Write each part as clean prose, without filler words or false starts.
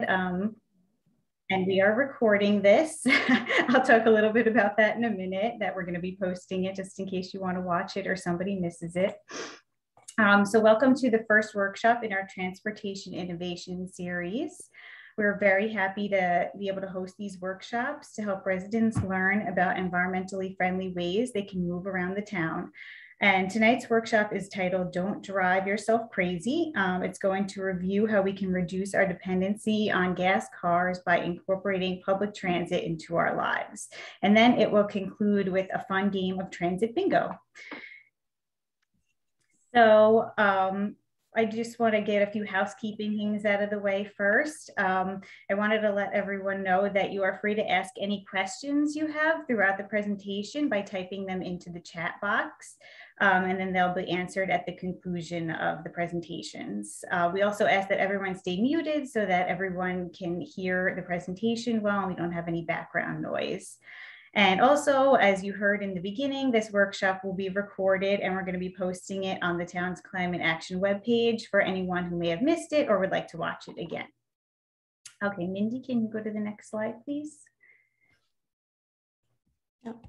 and we are recording this. I'll talk a little bit about that in a minute, that we're going to be posting it just in case you want to watch it or somebody misses it. So welcome to the first workshop in our Transportation Innovation Series. We're very happy to be able to host these workshops to help residents learn about environmentally friendly ways they can move around the town. And tonight's workshop is titled, Don't Drive Yourself Crazy. It's going to review how we can reduce our dependency on gas cars by incorporating public transit into our lives. And then it will conclude with a fun game of transit bingo. So I just want to get a few housekeeping things out of the way first. I wanted to let everyone know that you are free to ask any questions you have throughout the presentation by typing them into the chat box. And then they'll be answered at the conclusion of the presentations. We also ask that everyone stay muted so that everyone can hear the presentation well and we don't have any background noise. And also, as you heard in the beginning, this workshop will be recorded and we're going to be posting it on the town's Climate Action webpage for anyone who may have missed it or would like to watch it again. Okay, Mindy, can you go to the next slide, please? Yep.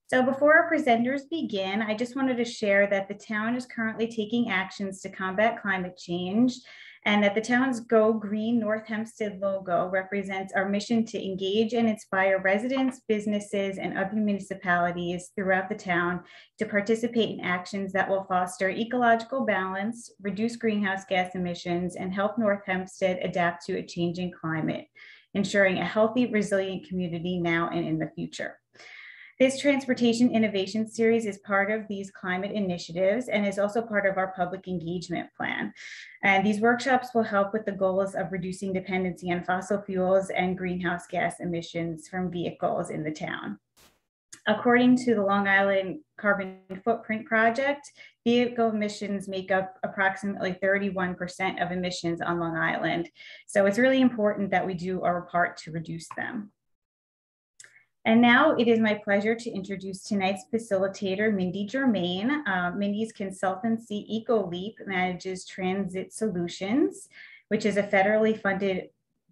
So before our presenters begin, I just wanted to share that the town is currently taking actions to combat climate change, and that the town's Go Green North Hempstead logo represents our mission to engage and inspire residents, businesses, and other municipalities throughout the town to participate in actions that will foster ecological balance, reduce greenhouse gas emissions, and help North Hempstead adapt to a changing climate, ensuring a healthy, resilient community now and in the future. This Transportation Innovation Series is part of these climate initiatives and is also part of our public engagement plan. And these workshops will help with the goals of reducing dependency on fossil fuels and greenhouse gas emissions from vehicles in the town. According to the Long Island Carbon Footprint Project, vehicle emissions make up approximately 31% of emissions on Long Island. So it's really important that we do our part to reduce them. And now it is my pleasure to introduce tonight's facilitator, Mindy Germain. Mindy's consultancy EcoLeap manages Transit Solutions, which is a federally funded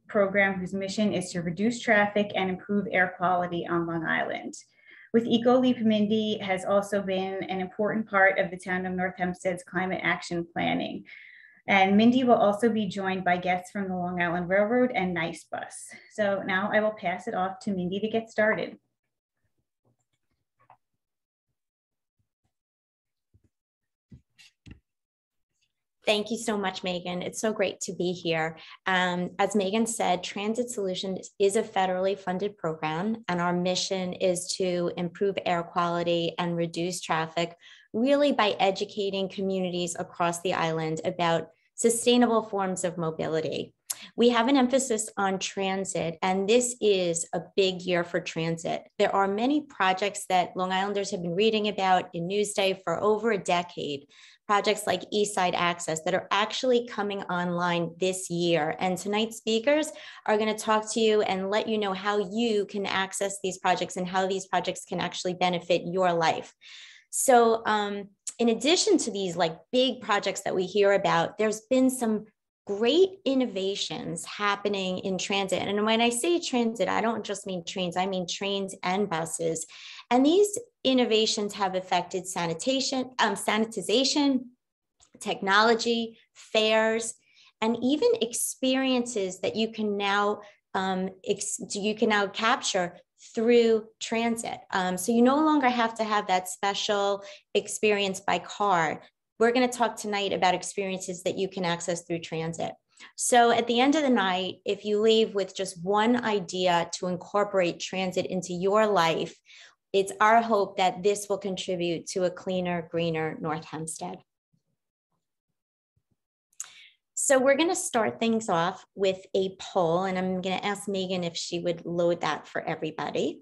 program whose mission is to reduce traffic and improve air quality on Long Island. With EcoLeap, Mindy has also been an important part of the town of North Hempstead's climate action planning. And Mindy will also be joined by guests from the Long Island Railroad and Nice Bus. So now I will pass it off to Mindy to get started. Thank you so much, Megan. It's so great to be here. As Megan said, Transit Solutions is a federally funded program, and our mission is to improve air quality and reduce traffic, really by educating communities across the island about sustainable forms of mobility. We have an emphasis on transit, and this is a big year for transit. There are many projects that Long Islanders have been reading about in Newsday for over a decade, projects like East Side Access that are actually coming online this year. And tonight's speakers are going to talk to you and let you know how you can access these projects and how these projects can actually benefit your life. So in addition to these like big projects that we hear about, there's been some great innovations happening in transit. And when I say transit, I don't just mean trains, I mean trains and buses. And these innovations have affected sanitization, technology, fares, and even experiences that you can now capture through transit. So you no longer have to have that special experience by car. We're going to talk tonight about experiences that you can access through transit. So at the end of the night, if you leave with just one idea to incorporate transit into your life, it's our hope that this will contribute to a cleaner, greener North Hempstead. So we're going to start things off with a poll, and I'm going to ask Megan if she would load that for everybody.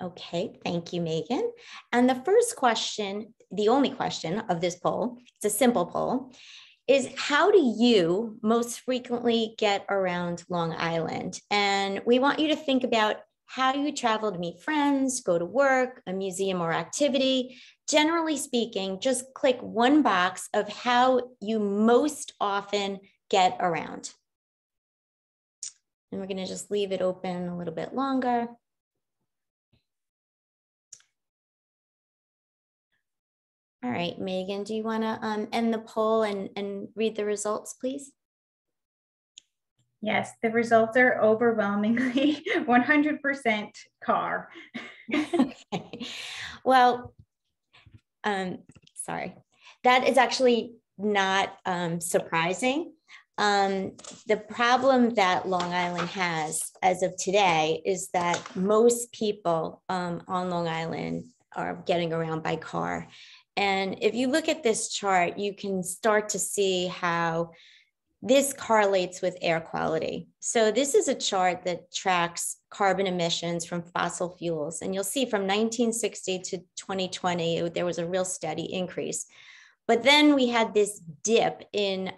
Okay, thank you, Megan. And the first question, the only question of this poll, it's a simple poll, is how do you most frequently get around Long Island? And we want you to think about how you travel to meet friends, go to work, a museum or activity. Generally speaking, just click one box of how you most often get around. And we're going to just leave it open a little bit longer. All right, Megan, do you want to end the poll and read the results, please? Yes, the results are overwhelmingly 100% car. Okay. Well, sorry, that is actually not surprising. The problem that Long Island has as of today is that most people on Long Island are getting around by car. And if you look at this chart, you can start to see how this correlates with air quality. So this is a chart that tracks carbon emissions from fossil fuels. And you'll see from 1960 to 2020, there was a real steady increase. But then we had this dip in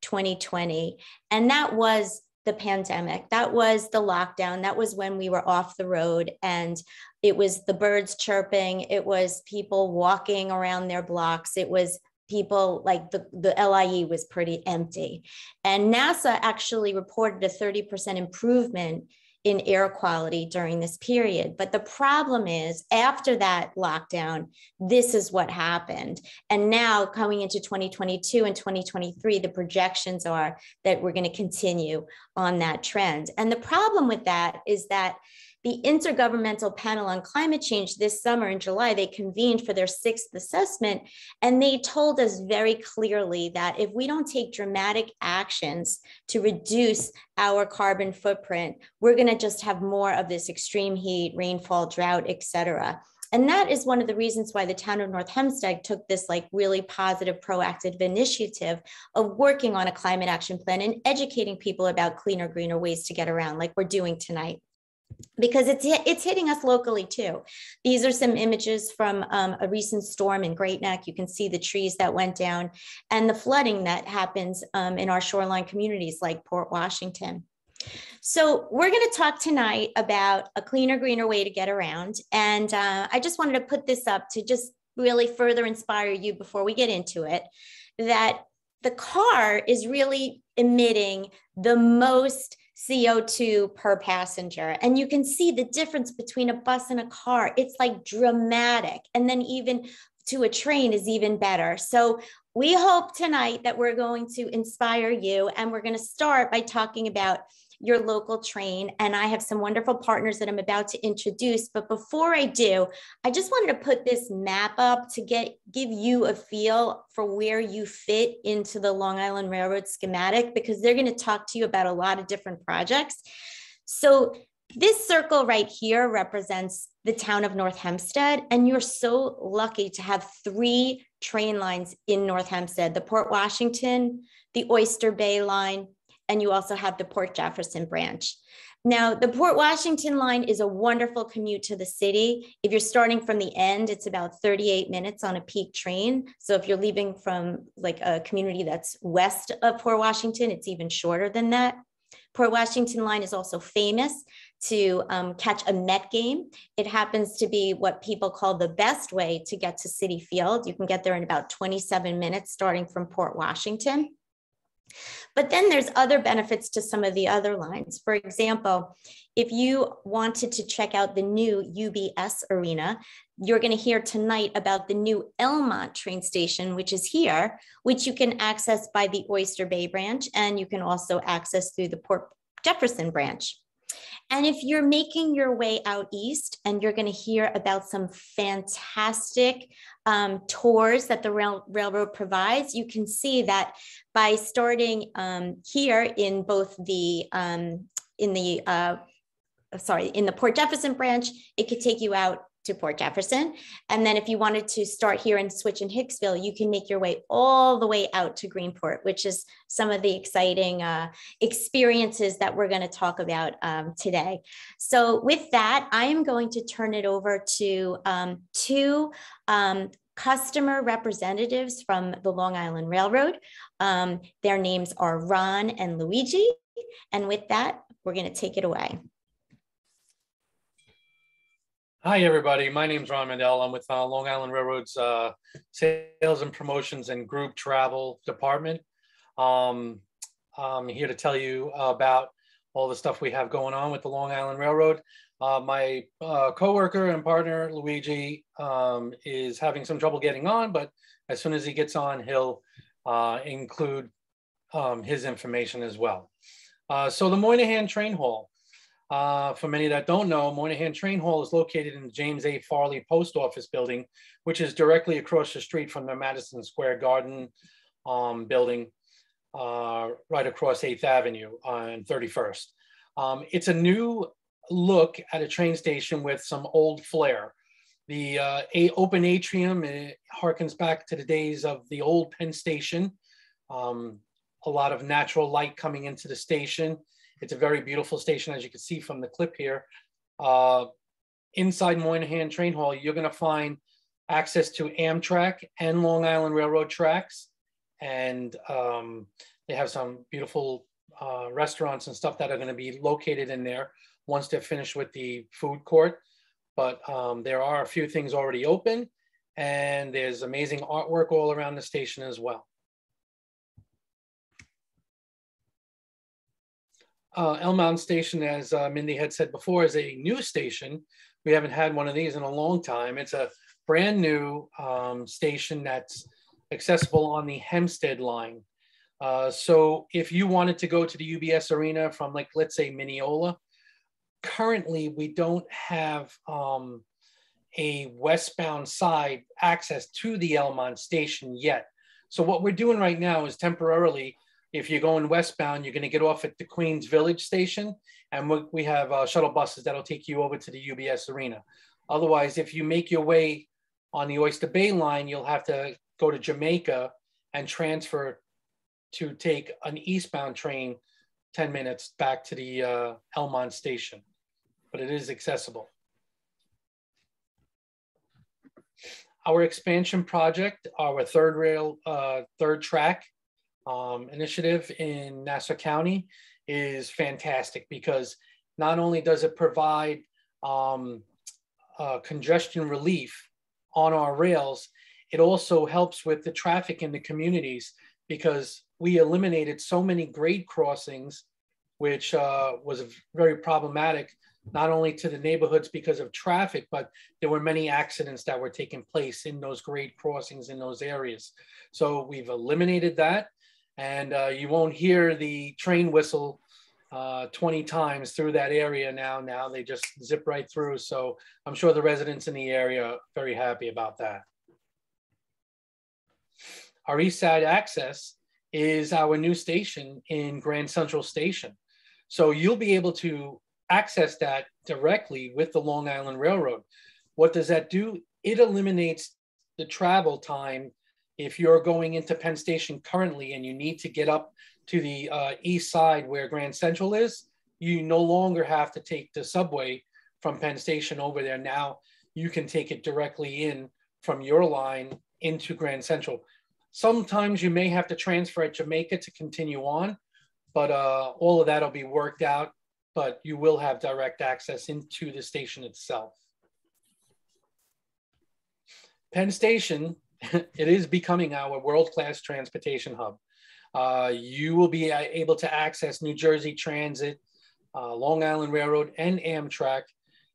2020, and that was the pandemic. That was the lockdown. That was when we were off the road, and it was the birds chirping. It was people walking around their blocks. It was people like the LIE was pretty empty. And NASA actually reported a 30% improvement in air quality during this period. But the problem is, after that lockdown, this is what happened. And now coming into 2022 and 2023, the projections are that we're going to continue on that trend. And the problem with that is that the Intergovernmental Panel on Climate Change this summer in July, they convened for their 6th assessment, and they told us very clearly that if we don't take dramatic actions to reduce our carbon footprint, we're going to just have more of this extreme heat, rainfall, drought, et cetera. And that is one of the reasons why the town of North Hempstead took this like really positive, proactive initiative of working on a climate action plan and educating people about cleaner, greener ways to get around, like we're doing tonight. Because it's hitting us locally too. These are some images from a recent storm in Great Neck. You can see the trees that went down and the flooding that happens in our shoreline communities like Port Washington. So we're going to talk tonight about a cleaner, greener way to get around. And I just wanted to put this up to just really further inspire you before we get into it, that the car is really emitting the most CO2 per passenger. And you can see the difference between a bus and a car. It's like dramatic. And then even to a train is even better. So we hope tonight that we're going to inspire you. And we're going to start by talking about your local train. And I have some wonderful partners that I'm about to introduce. But before I do, I just wanted to put this map up to give you a feel for where you fit into the Long Island Railroad schematic, because they're going to talk to you about a lot of different projects. So this circle right here represents the town of North Hempstead. And you're so lucky to have 3 train lines in North Hempstead: the Port Washington, the Oyster Bay line, and you also have the Port Jefferson branch. Now, the Port Washington line is a wonderful commute to the city. If you're starting from the end, it's about 38 minutes on a peak train. So if you're leaving from like a community that's west of Port Washington, it's even shorter than that. Port Washington line is also famous to catch a Met game. It happens to be what people call the best way to get to Citi Field. You can get there in about 27 minutes starting from Port Washington. But then there's other benefits to some of the other lines. For example, if you wanted to check out the new UBS arena, you're going to hear tonight about the new Elmo train station, which is here, which you can access by the Oyster Bay branch, and you can also access through the Port Jefferson branch. And if you're making your way out east, and you're going to hear about some fantastic tours that the railroad provides, you can see that by starting here in both the in the Port Jefferson branch, it could take you out to Port Jefferson. And then if you wanted to start here and switch in Hicksville, you can make your way all the way out to Greenport, which is some of the exciting experiences that we're going to talk about today. So with that, I am going to turn it over to 2 customer representatives from the Long Island Railroad. Their names are Ron and Luigi. And with that, we're going to take it away. Hi, everybody. My name's Ron Mandel. I'm with Long Island Railroad's Sales and Promotions and Group Travel Department. Um, I'm here to tell you about all the stuff we have going on with the Long Island Railroad. My coworker and partner, Luigi, is having some trouble getting on, but as soon as he gets on, he'll include his information as well. So the Moynihan Train Hall. For many that don't know, Moynihan Train Hall is located in the James A. Farley Post Office building, which is directly across the street from the Madison Square Garden building, right across 8th Avenue on 31st. It's a new look at a train station with some old flair. The open atrium harkens back to the days of the old Penn Station. A lot of natural light coming into the station. It's a very beautiful station, as you can see from the clip here. Inside Moynihan Train Hall, you're going to find access to Amtrak and Long Island Railroad tracks. And they have some beautiful restaurants and stuff that are going to be located in there once they're finished with the food court. But there are a few things already open, and there's amazing artwork all around the station as well. Elmo Station, as Mindy had said before, is a new station. We haven't had one of these in a long time. It's a brand new station that's accessible on the Hempstead line. So if you wanted to go to the UBS Arena from, like, let's say Mineola, currently we don't have a westbound side access to the Elmo Station yet. So what we're doing right now is temporarily, if you're going westbound, you're going to get off at the Queens Village station, and we have shuttle buses that'll take you over to the UBS Arena. Otherwise, if you make your way on the Oyster Bay line, you'll have to go to Jamaica and transfer to take an eastbound train 10 minutes back to the Elmont station, but it is accessible. Our expansion project, our third track initiative in Nassau County is fantastic, because not only does it provide congestion relief on our rails, it also helps with the traffic in the communities, because we eliminated so many grade crossings, which was very problematic, not only to the neighborhoods because of traffic, but there were many accidents that were taking place in those grade crossings in those areas. So we've eliminated that. And you won't hear the train whistle 20 times through that area now. Now they just zip right through. So I'm sure the residents in the area are very happy about that. Our east side access is our new station in Grand Central Station. So you'll be able to access that directly with the Long Island Railroad. What does that do? It eliminates the travel time. If you're going into Penn Station currently and you need to get up to the east side where Grand Central is, you no longer have to take the subway from Penn Station over there. Now you can take it directly in from your line into Grand Central. Sometimes you may have to transfer at Jamaica to continue on, but all of that will be worked out, but you will have direct access into the station itself. Penn Station, it is becoming our world-class transportation hub. You will be able to access New Jersey Transit, Long Island Railroad, and Amtrak.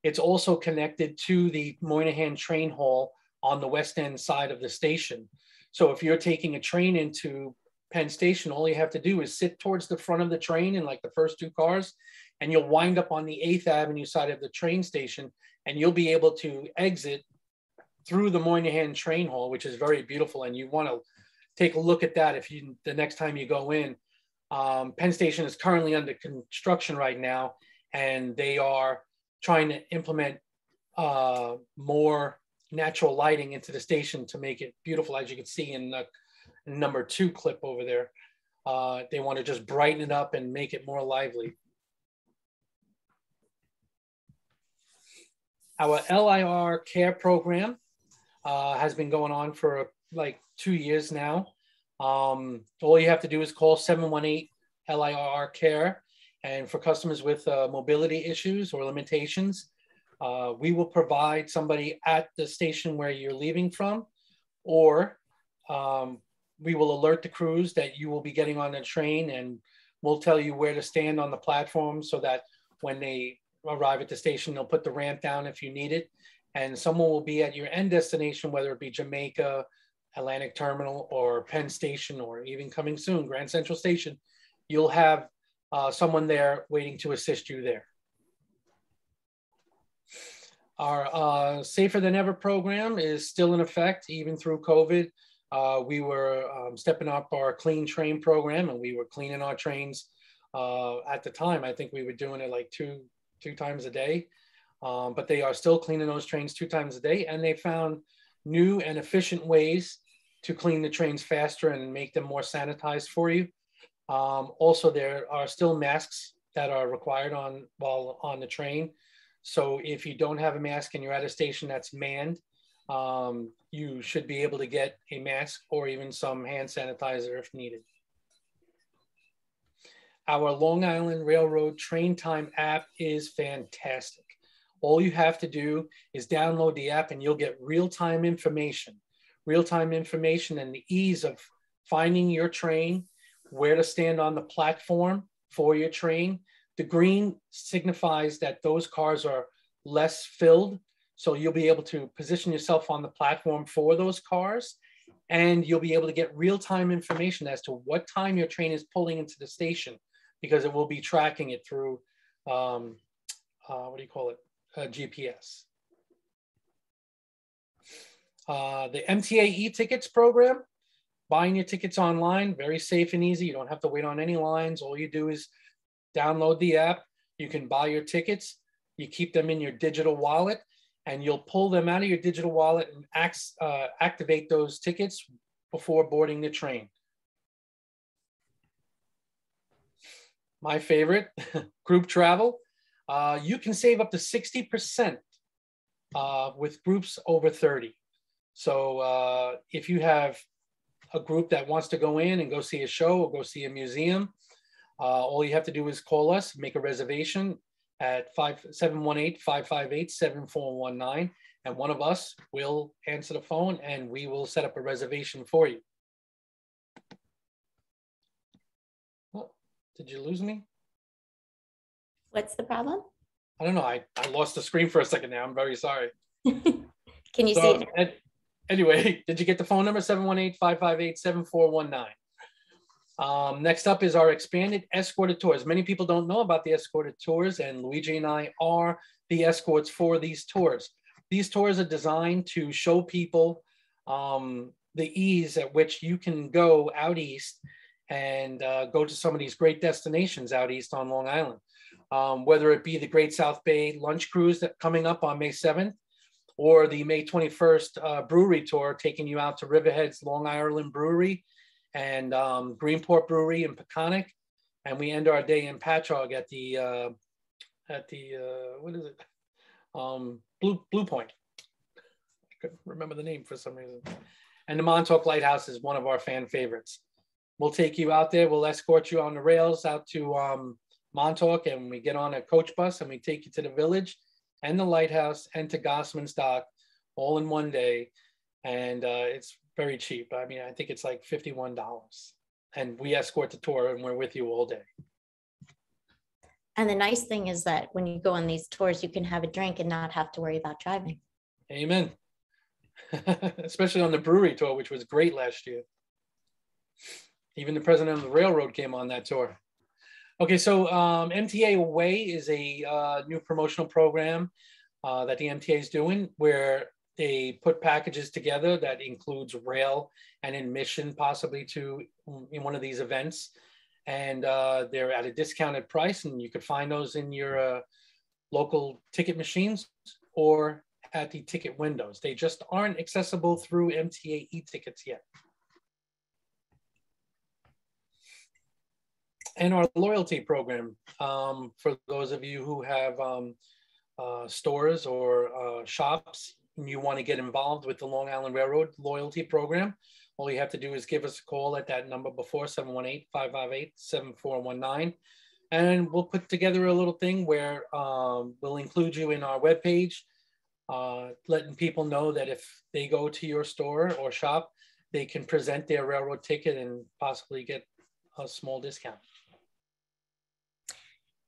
It's also connected to the Moynihan Train Hall on the west end side of the station. So if you're taking a train into Penn Station, all you have to do is sit towards the front of the train in like the first two cars, and you'll wind up on the 8th Avenue side of the train station, and you'll be able to exit through the Moynihan Train Hall, which is very beautiful. And you want to take a look at that the next time you go in. Penn Station is currently under construction right now, and they are trying to implement more natural lighting into the station to make it beautiful, as you can see in the number 2 clip over there. They want to just brighten it up and make it more lively. Our Lirr Care program has been going on for like 2 years now. All you have to do is call 718 Lirr Care, and for customers with mobility issues or limitations, We will provide somebody at the station where you're leaving from, or we will alert the crews that you will be getting on the train, and we'll tell you where to stand on the platform so that when they arrive at the station, they'll put the ramp down if you need it. And someone will be at your end destination, whether it be Jamaica, Atlantic Terminal, or Penn Station, or even coming soon, Grand Central Station. You'll have someone there waiting to assist you there. Our Safer Than Ever program is still in effect, even through COVID. We were stepping up our clean train program, and we were cleaning our trains at the time. I think we were doing it like two times a day, but they are still cleaning those trains 2 times a day, and they found new and efficient ways to clean the trains faster and make them more sanitized for you. Also, there are still masks that are required while on the train. So if you don't have a mask and you're at a station that's manned, you should be able to get a mask or even some hand sanitizer if needed. Our Long Island Railroad Train Time app is fantastic. All you have to do is download the app and you'll get real-time information. Real-time information and the ease of finding your train, where to stand on the platform for your train. The green signifies that those cars are less filled, so you'll be able to position yourself on the platform for those cars, and you'll be able to get real-time information as to what time your train is pulling into the station, because it will be tracking it through, GPS. The MTA e-tickets program, buying your tickets online, very safe and easy. You don't have to wait on any lines. All you do is download the app. You can buy your tickets. You keep them in your digital wallet, and you'll pull them out of your digital wallet and activate those tickets before boarding the train. My favorite, group travel. You can save up to 60% with groups over 30. So if you have a group that wants to go in and go see a show or go see a museum, all you have to do is call us, make a reservation at 718-558-7419, and one of us will answer the phone and we will set up a reservation for you. Oh, did you lose me? What's the problem? I don't know. I lost the screen for a second now. I'm very sorry. Can you see it? Anyway, did you get the phone number? 718-558-7419. Next up is our expanded escorted tours. Many people don't know about the escorted tours, and Luigi and I are the escorts for these tours. These tours are designed to show people the ease at which you can go out east and go to some of these great destinations out east on Long Island. Whether it be the Great South Bay Lunch Cruise that coming up on May 7th, or the May 21st brewery tour taking you out to Riverhead's Long Island Brewery and Greenport Brewery in Peconic, and we end our day in Patchogue at the what is it? Blue Point. I couldn't remember the name for some reason. And the Montauk Lighthouse is one of our fan favorites. We'll take you out there. We'll escort you on the rails out to Montauk, and we get on a coach bus and we take you to the village and the lighthouse and to Gossman's Dock all in one day. And it's very cheap. I mean, I think it's like $51. And we escort the tour and we're with you all day. And the nice thing is that when you go on these tours, you can have a drink and not have to worry about driving. Amen. Especially on the brewery tour, which was great last year. Even the president of the railroad came on that tour. Okay, so MTA Away is a new promotional program that the MTA is doing, where they put packages together that includes rail and admission possibly to in one of these events. And they're at a discounted price, and you can find those in your local ticket machines or at the ticket windows. They just aren't accessible through MTA e-tickets yet. And our loyalty program, for those of you who have stores or shops and you want to get involved with the Long Island Railroad loyalty program, all you have to do is give us a call at that number before, 718-558-7419. And we'll put together a little thing where we'll include you in our webpage, letting people know that if they go to your store or shop, they can present their railroad ticket and possibly get a small discount.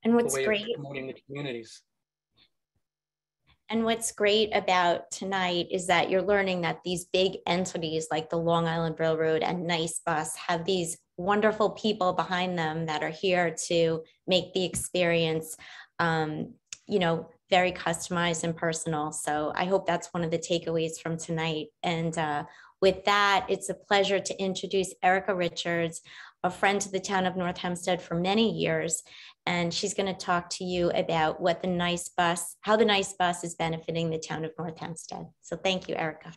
And The what's way great, of promoting the communities. and what's great about tonight is that you're learning that these big entities like the Long Island Railroad and Nice Bus have these wonderful people behind them that are here to make the experience, you know, very customized and personal. So I hope that's one of the takeaways from tonight. And with that, it's a pleasure to introduce Erica Richards, a friend to the town of North Hempstead for many years. And she's going to talk to you about what the Nice Bus, how the Nice Bus is benefiting the town of North Hempstead. So thank you, Erica.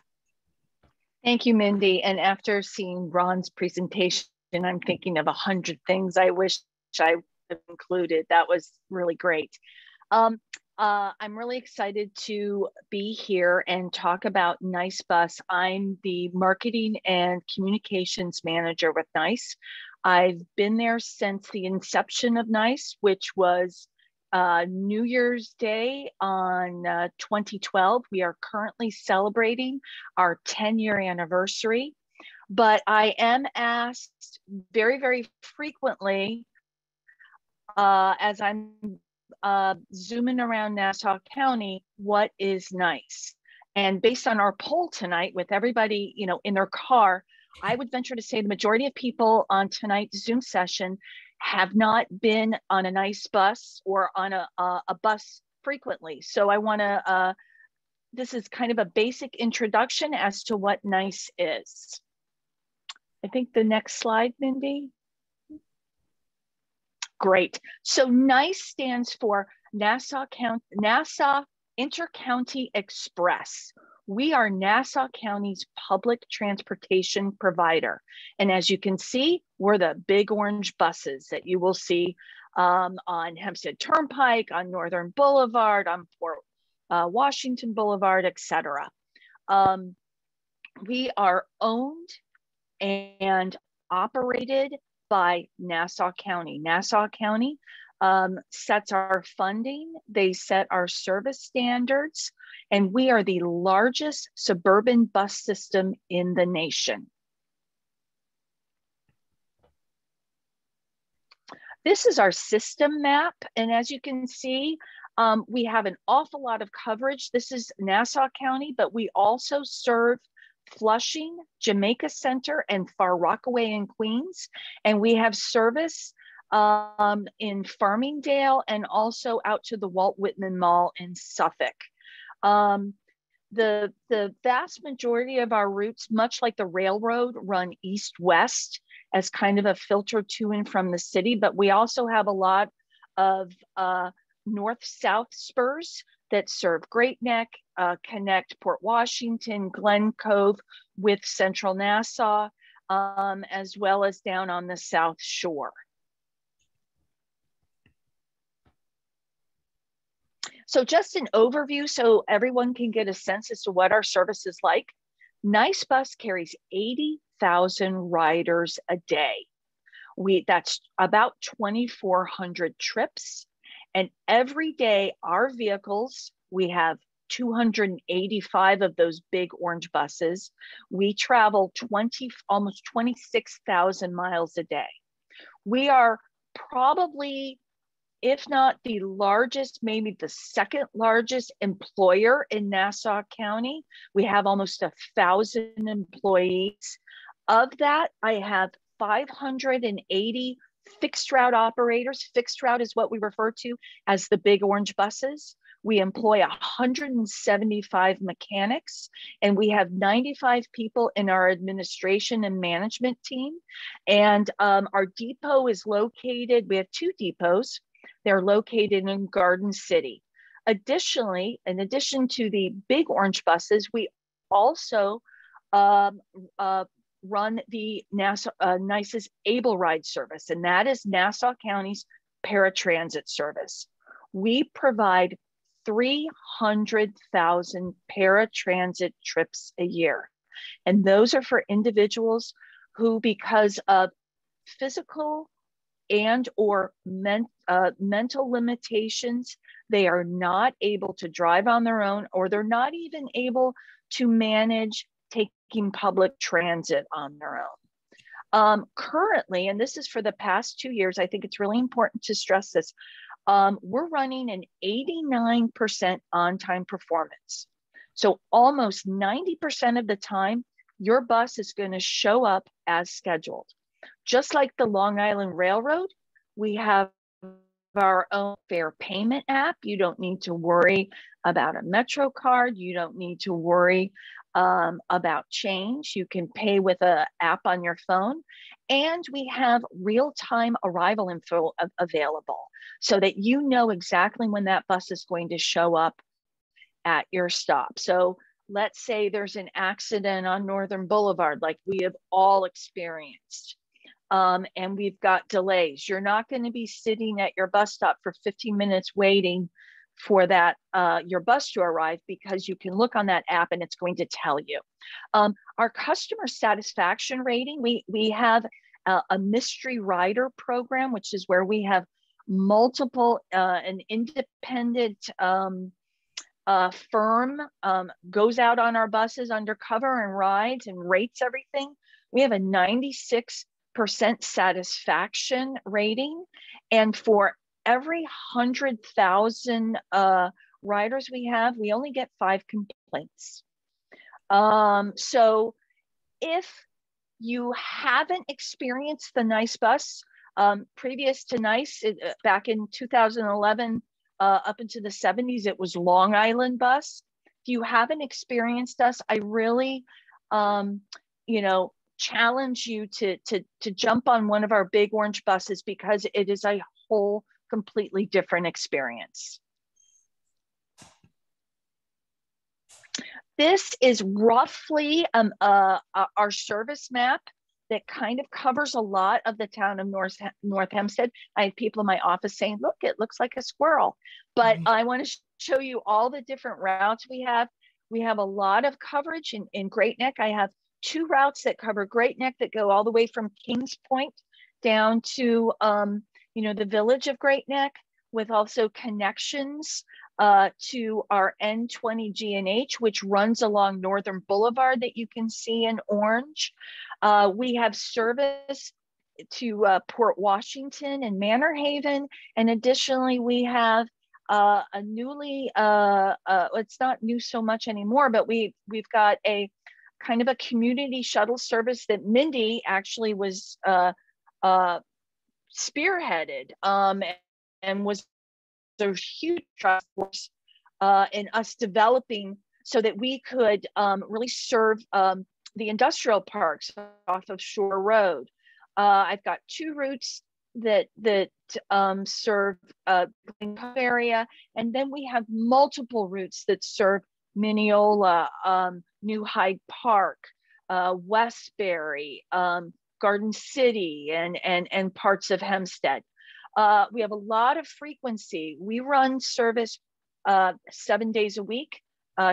Thank you, Mindy. And after seeing Ron's presentation, I'm thinking of 100 things I wish I would have included. That was really great. I'm really excited to be here and talk about Nice Bus. I'm the marketing and communications manager with Nice. I've been there since the inception of Nice, which was New Year's Day on 2012. We are currently celebrating our 10-year anniversary, but I am asked very, very frequently as I'm zooming around Nassau County, what is Nice? And based on our poll tonight with everybody, you know, in their car, I would venture to say the majority of people on tonight's Zoom session have not been on a Nice bus or on a bus frequently. So I want to, this is kind of a basic introduction as to what Nice is. I think the next slide, Mindy. Great. So NICE stands for Nassau Intercounty Express. We are Nassau County's public transportation provider. And as you can see, we're the big orange buses that you will see on Hempstead Turnpike, on Northern Boulevard, on Port Washington Boulevard, etc. We are owned and operated by Nassau County. Nassau County sets our funding, they set our service standards, and we are the largest suburban bus system in the nation. This is our system map, and as you can see, we have an awful lot of coverage. This is Nassau County, but we also serve Flushing, Jamaica Center, and Far Rockaway in Queens. And we have service in Farmingdale and also out to the Walt Whitman Mall in Suffolk. The vast majority of our routes, much like the railroad, run east-west as kind of a filter to and from the city, but we also have a lot of north-south spurs that serve Great Neck, connect Port Washington, Glen Cove with Central Nassau, as well as down on the South Shore. So just an overview so everyone can get a sense as to what our service is like. Nice Bus carries 80,000 riders a day. That's about 2,400 trips. And every day, our vehicles, we have 285 of those big orange buses. We travel almost 26,000 miles a day. We are probably, if not the largest, maybe the second largest employer in Nassau County. We have almost 1,000 employees. Of that, I have 580 fixed route operators. Fixed route is what we refer to as the big orange buses. We employ 175 mechanics, and we have 95 people in our administration and management team. And our depot is located, we have 2 depots. They're located in Garden City. Additionally, in addition to the big orange buses, we also run the NICE's Able Ride service, and that is Nassau County's paratransit service. We provide 300,000 paratransit trips a year. And those are for individuals who, because of physical and or mental limitations. They are not able to drive on their own, or they're not even able to manage taking public transit on their own. Currently, and this is for the past 2 years, I think it's really important to stress this, we're running an 89% on-time performance. So almost 90% of the time, your bus is going to show up as scheduled. Just like the Long Island Railroad, we have our own fare payment app. You don't need to worry about a Metro card. You don't need to worry about change. You can pay with an app on your phone. And we have real-time arrival info available so that you know exactly when that bus is going to show up at your stop. So let's say there's an accident on Northern Boulevard, like we have all experienced, and we've got delays. You're not going to be sitting at your bus stop for 15 minutes waiting for that your bus to arrive, because you can look on that app and it's going to tell you. Our customer satisfaction rating, we have a mystery rider program, which is where we have multiple, an independent firm goes out on our buses undercover and rides and rates everything. We have a 96% satisfaction rating. And for every 100,000 riders we have, we only get 5 complaints. So if you haven't experienced the Nice bus, previous to Nice, back in 2011, up into the 70s, it was Long Island bus. If you haven't experienced us, I really, challenge you to jump on one of our big orange buses, because it is a whole completely different experience. This is roughly our service map that kind of covers a lot of the town of North Hempstead. I have people in my office saying, look, it looks like a squirrel. But I want to show you all the different routes we have. We have a lot of coverage in Great Neck. I have 2 routes that cover Great Neck that go all the way from Kings Point down to the village of Great Neck, with also connections to our N20 G&H, which runs along Northern Boulevard that you can see in orange. We have service to Port Washington and Manor Haven. And additionally, we have a newly, it's not new so much anymore, but we've got a kind of a community shuttle service that Mindy actually was spearheaded and was a huge trust force in us developing so that we could really serve the industrial parks off of Shore Road. I've got 2 routes that serve Glen Cove area, and then we have multiple routes that serve Mineola, New Hyde Park, Westbury, Garden City, and parts of Hempstead. We have a lot of frequency. We run service 7 days a week,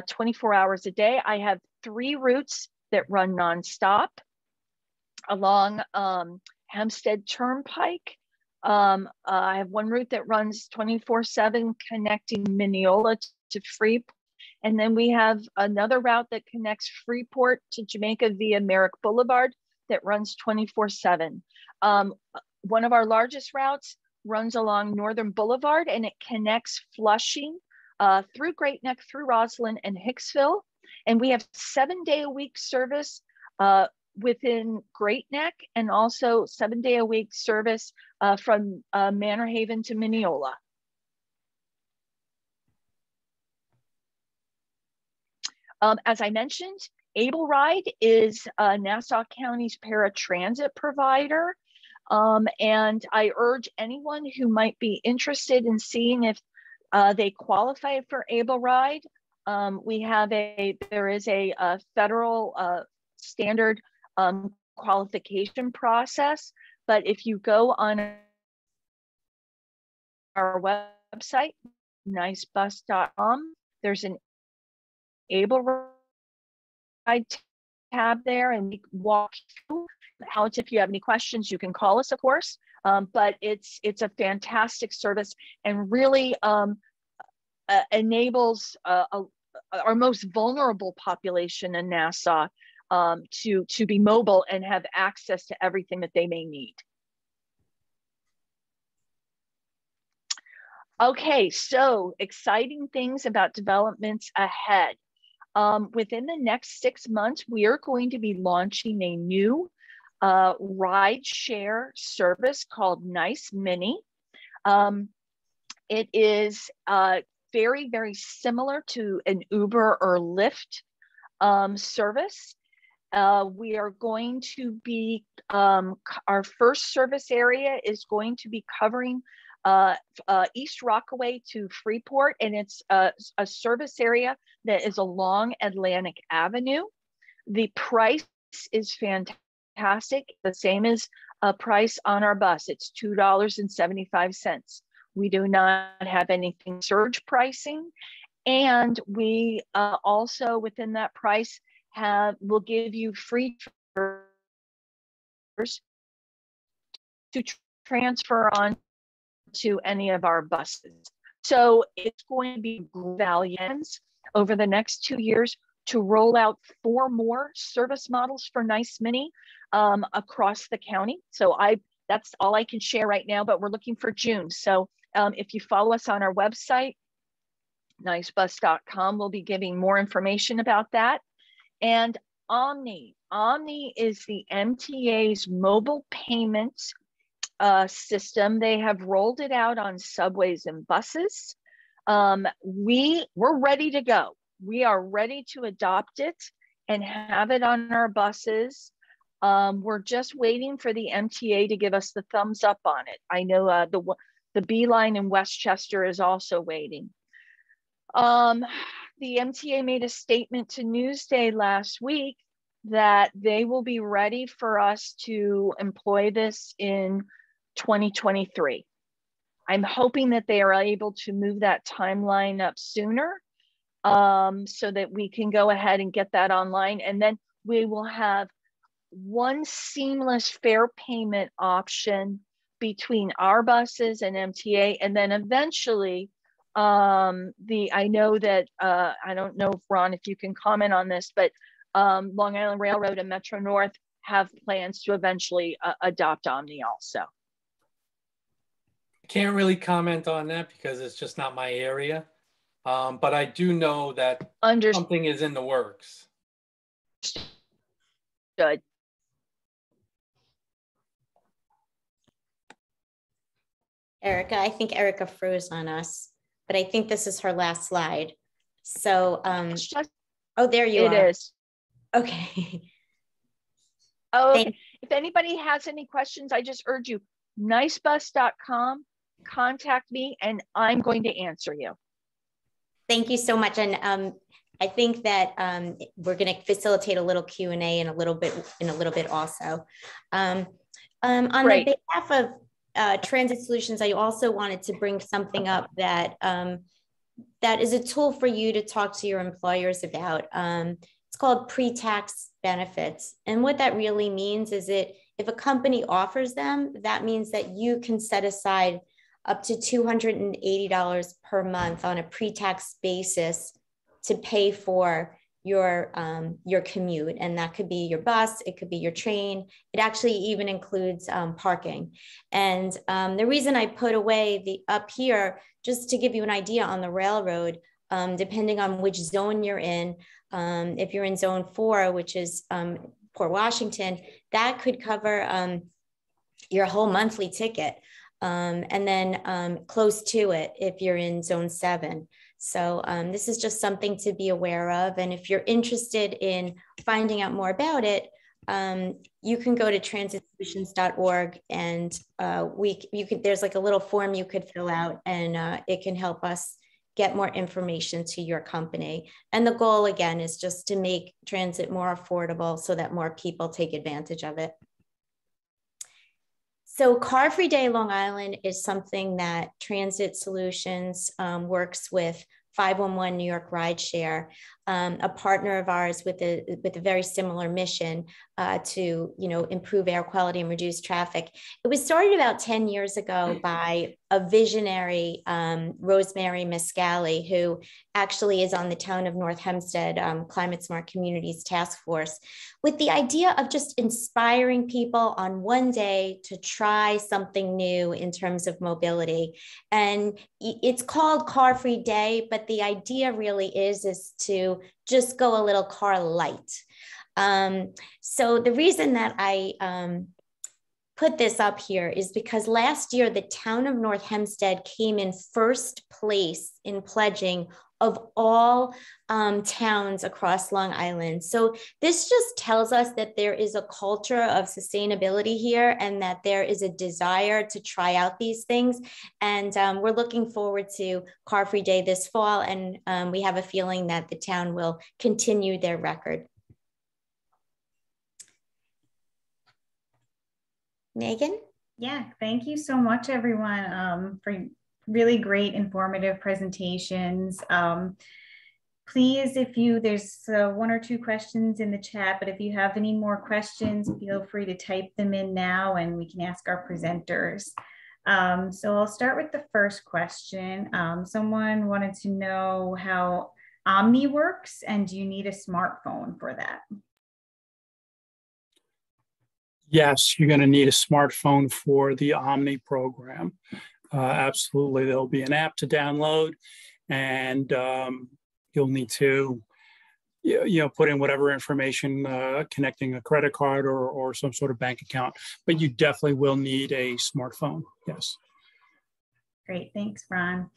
24 hours a day. I have 3 routes that run nonstop along Hempstead Turnpike. I have 1 route that runs 24/7 connecting Mineola to Freeport. And then we have another route that connects Freeport to Jamaica via Merrick Boulevard that runs 24/7. One of our largest routes runs along Northern Boulevard, and it connects Flushing through Great Neck, through Roslyn and Hicksville. And we have 7-day-a-week service within Great Neck, and also 7-day-a-week service from Manor Haven to Mineola. As I mentioned, Able Ride is Nassau County's paratransit provider. And I urge anyone who might be interested in seeing if they qualify for Able Ride. There is a federal standard qualification process, but if you go on our website, nicebus.com, there's an Able Ride tab there, and we walk through how to, if you have any questions, you can call us, of course. But it's a fantastic service and really enables our most vulnerable population in Nassau to be mobile and have access to everything that they may need. Okay, so exciting things about developments ahead. Within the next 6 months, we are going to be launching a new rideshare service called Nice Mini. It is very, very similar to an Uber or Lyft service. We are going to be, our first service area is going to be covering East Rockaway to Freeport, and it's a service area that is along Atlantic Avenue. The price is fantastic, the same as a price on our bus. It's $2.75. We do not have anything surge pricing, and we also within that price will give you free to transfer on to any of our buses. So it's going to be value over the next 2 years to roll out 4 more service models for Nice Mini across the county. So that's all I can share right now, but we're looking for June. So if you follow us on our website, nicebus.com, we'll be giving more information about that. And Omni is the MTA's mobile payments system. They have rolled it out on subways and buses. We're ready to go. We are ready to adopt it and have it on our buses. We're just waiting for the MTA to give us the thumbs up on it. I know the B line in Westchester is also waiting. The MTA made a statement to Newsday last week that they will be ready for us to employ this in 2023. I'm hoping that they are able to move that timeline up sooner so that we can go ahead and get that online. And then we will have one seamless fare payment option between our buses and MTA. And then eventually, I know that, I don't know, Ron, if you can comment on this, but Long Island Railroad and Metro North have plans to eventually adopt Omni also. Can't really comment on that because it's just not my area. But I do know that something is in the works. Good. Erica, I think Erica froze on us, but I think this is her last slide. So, oh, there you are. It is. Okay. Oh, okay. If anybody has any questions, I just urge you, nicebus.com, contact me and I'm going to answer you. Thank you so much. And I think that we're going to facilitate a little Q&A in a little bit also. On the behalf of Transit Solutions, I also wanted to bring something up that that is a tool for you to talk to your employers about. It's called pre-tax benefits. And what that really means is that if a company offers them, that means that you can set aside up to $280 per month on a pre-tax basis to pay for your commute. And that could be your bus, it could be your train. It actually even includes parking. And the reason I put away up here, just to give you an idea on the railroad, depending on which zone you're in, if you're in zone 4, which is Port Washington, that could cover your whole monthly ticket. And then close to it if you're in zone 7. So this is just something to be aware of. And if you're interested in finding out more about it, you can go to transitsolutions.org and there's like a little form you could fill out and it can help us get more information to your company. And the goal again is just to make transit more affordable so that more people take advantage of it. So Car Free Day Long Island is something that Transit Solutions works with 511 New York Rideshare. a partner of ours with a very similar mission to, improve air quality and reduce traffic. It was started about 10 years ago by a visionary, Rosemary Miscali, who actually is on the Town of North Hempstead Climate Smart Communities Task Force, with the idea of just inspiring people on one day to try something new in terms of mobility. And it's called Car Free Day, but the idea really is to just go a little car light. So the reason that I put this up here is because last year, the Town of North Hempstead came in first place in pledging of all towns across Long Island. So this just tells us that there is a culture of sustainability here and that there is a desire to try out these things. And we're looking forward to Car Free Day this fall. And we have a feeling that the town will continue their record. Megan? Yeah, thank you so much, everyone, for really great informative presentations. Please, there's one or two questions in the chat, but if you have any more questions, feel free to type them in now and we can ask our presenters. So I'll start with the first question. Someone wanted to know how Omni works and do you need a smartphone for that? Yes, you're going to need a smartphone for the Omni program. Absolutely. There'll be an app to download and you'll need to put in whatever information connecting a credit card or some sort of bank account, but you definitely will need a smartphone. Yes. Great. Thanks, Ron.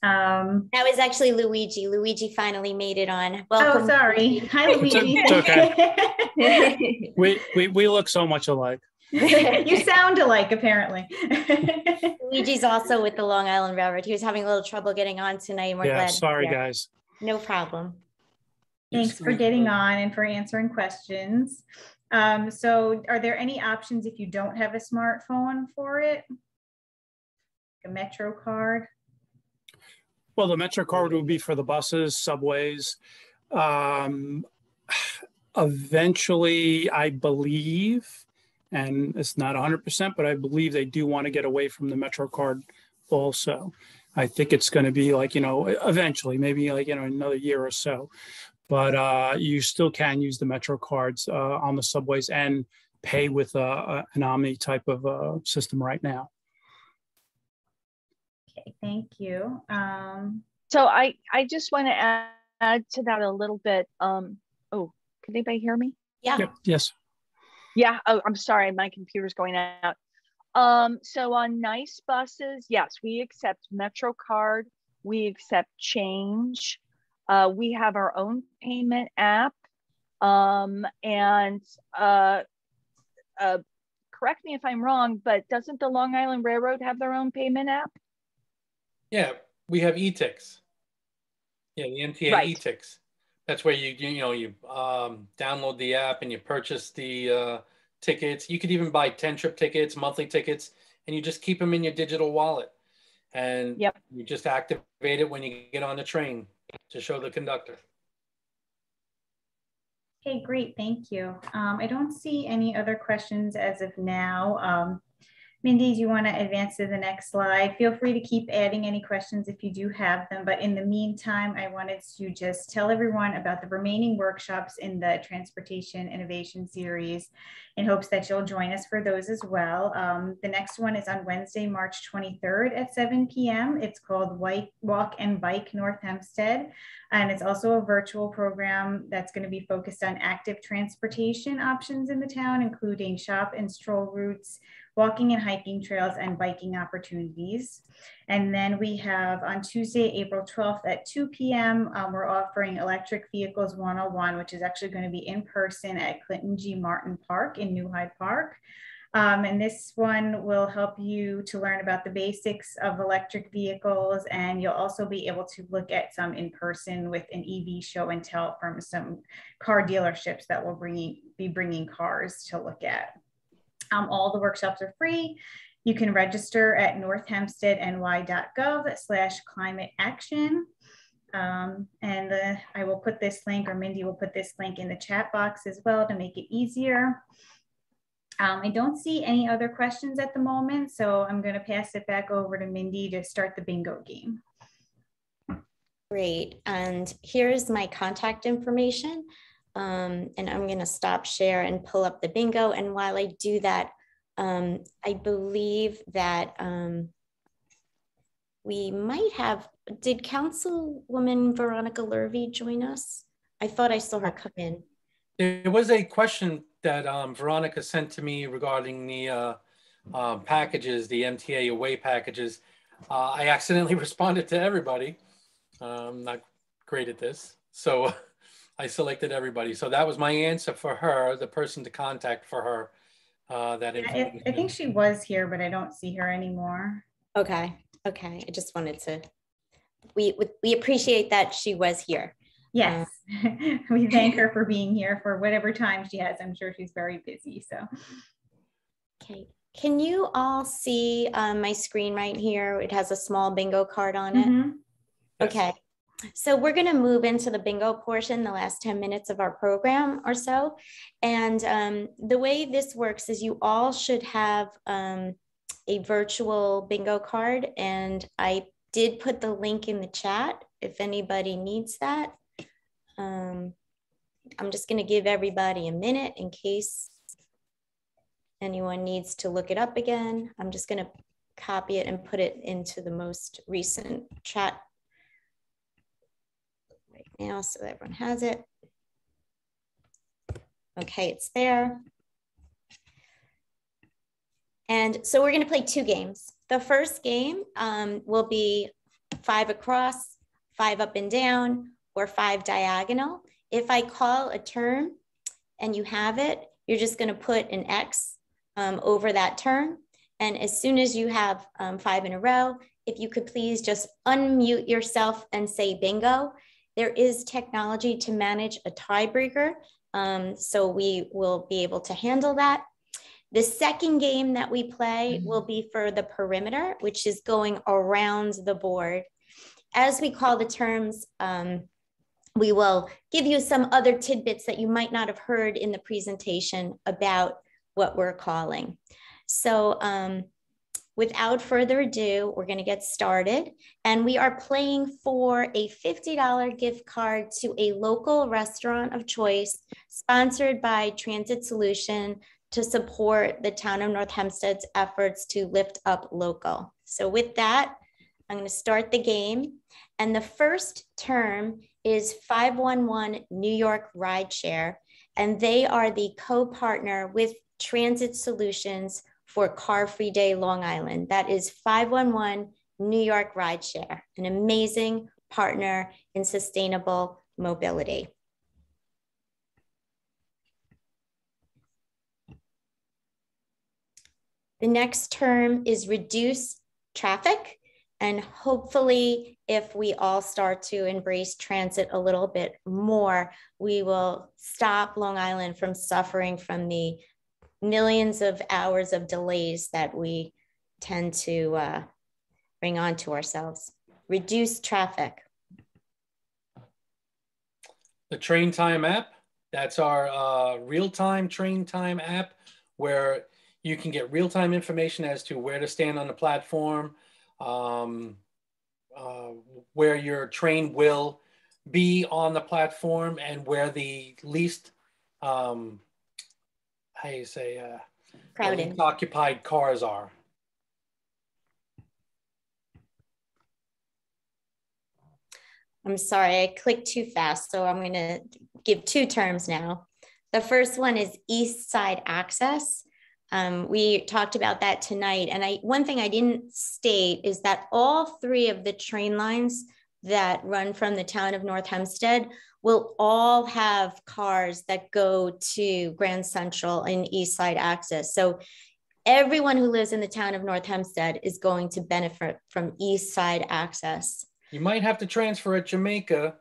That was actually Luigi. Luigi finally made it on. Welcome. Oh, sorry. Hi, Luigi. It's okay. we look so much alike. You sound alike, apparently. Luigi's also with the Long Island Railroad. He was having a little trouble getting on tonight. And we're glad. Sorry, guys. No problem. Thanks for getting on and for answering questions. So are there any options if you don't have a smartphone for it? A Metro card? Well, the Metro card would be for the buses, subways. Eventually, I believe, and it's not 100%, but I believe they do want to get away from the Metro card also. I think it's going to be like, eventually, maybe like, another year or so. But you still can use the Metro cards on the subways and pay with an Omni type of system right now. Okay, thank you. So I just want to add to that a little bit. Oh, can anybody hear me? Yeah. Yep. Yes. Yeah. Oh, I'm sorry. My computer's going out. So on nice buses, yes, we accept Metro card. We accept change. We have our own payment app. And correct me if I'm wrong, but doesn't the Long Island Railroad have their own payment app? Yeah, we have e-tix. Yeah, the MTA Right. e-tix. That's where you download the app and you purchase the tickets. You could even buy 10-trip tickets, monthly tickets, and you just keep them in your digital wallet. And you just activate it when you get on the train to show the conductor. Okay, great. Thank you. I don't see any other questions as of now. Mindy, do you want to advance to the next slide? Feel free to keep adding any questions if you do have them. But in the meantime, I wanted to just tell everyone about the remaining workshops in the Transportation Innovation Series in hopes that you'll join us for those as well. The next one is on Wednesday, March 23rd at 7 p.m. It's called Walk and Bike North Hempstead. And it's also a virtual program that's going to be focused on active transportation options in the town, including shop and stroll routes, walking and hiking trails, and biking opportunities. And then we have on Tuesday, April 12th at 2 p.m., we're offering Electric Vehicles 101, which is actually going to be in person at Clinton G. Martin Park in New Hyde Park. And this one will help you to learn about the basics of electric vehicles, and you'll also be able to look at some in person with an EV show and tell from some car dealerships that will be bringing cars to look at. All the workshops are free. You can register at northhempsteadny.gov/climate action. I will put this link, or Mindy will put this link in the chat box as well to make it easier. I don't see any other questions at the moment, so I'm going to pass it back over to Mindy to start the bingo game. Great, and here's my contact information. And I'm going to stop share and pull up the bingo. And while I do that, I believe that we might have, did Councilwoman Veronica Lirr join us? I thought I saw her come in. There was a question that Veronica sent to me regarding the packages, the MTA away packages. I accidentally responded to everybody. I'm not great at this. So I selected everybody. So that was my answer for her, the person to contact for her. I think she was here, but I don't see her anymore. Okay. Okay. I just wanted to, we appreciate that she was here. Yes. We thank her for being here for whatever time she has. I'm sure she's very busy. So. Okay. Can you all see my screen right here? It has a small bingo card on it. Mm-hmm. Okay. So we're going to move into the bingo portion, the last 10 minutes of our program or so. And the way this works is you all should have a virtual bingo card. And I did put the link in the chat if anybody needs that. I'm just going to give everybody a minute in case anyone needs to look it up again. I'm just going to copy it and put it into the most recent chat now so that everyone has it. Okay, it's there. And so we're going to play two games. The first game will be 5 across, 5 up and down, or 5 diagonal. If I call a term and you have it, you're just going to put an X over that term. And as soon as you have 5 in a row, if you could please just unmute yourself and say bingo. There is technology to manage a tiebreaker, so we will be able to handle that. The second game that we play will be for the perimeter, which is going around the board. As we call the terms, we will give you some other tidbits that you might not have heard in the presentation about what we're calling. So without further ado, we're going to get started. And we are playing for a $50 gift card to a local restaurant of choice, sponsored by Transit Solution to support the town of North Hempstead's efforts to lift up local. So with that, I'm going to start the game. And the first term is 511 New York Rideshare. And they are the co-partner with Transit Solutions for Car Free Day Long Island. That is 511 New York Rideshare, an amazing partner in sustainable mobility. The next term is reduce traffic. And hopefully, if we all start to embrace transit a little bit more, we will stop Long Island from suffering from the millions of hours of delays that we tend to bring on to ourselves. Reduce traffic. The Train Time app, that's our real-time train time app where you can get real-time information as to where to stand on the platform, where your train will be on the platform, and where the least how you say, crowded, occupied cars are. I'm sorry, I clicked too fast, so I'm going to give 2 terms now. The first one is East Side Access. We talked about that tonight, and one thing I didn't state is that all 3 of the train lines that run from the town of North Hempstead will all have cars that go to Grand Central and East Side Access. So everyone who lives in the town of North Hempstead is going to benefit from East Side Access. You might have to transfer at Jamaica,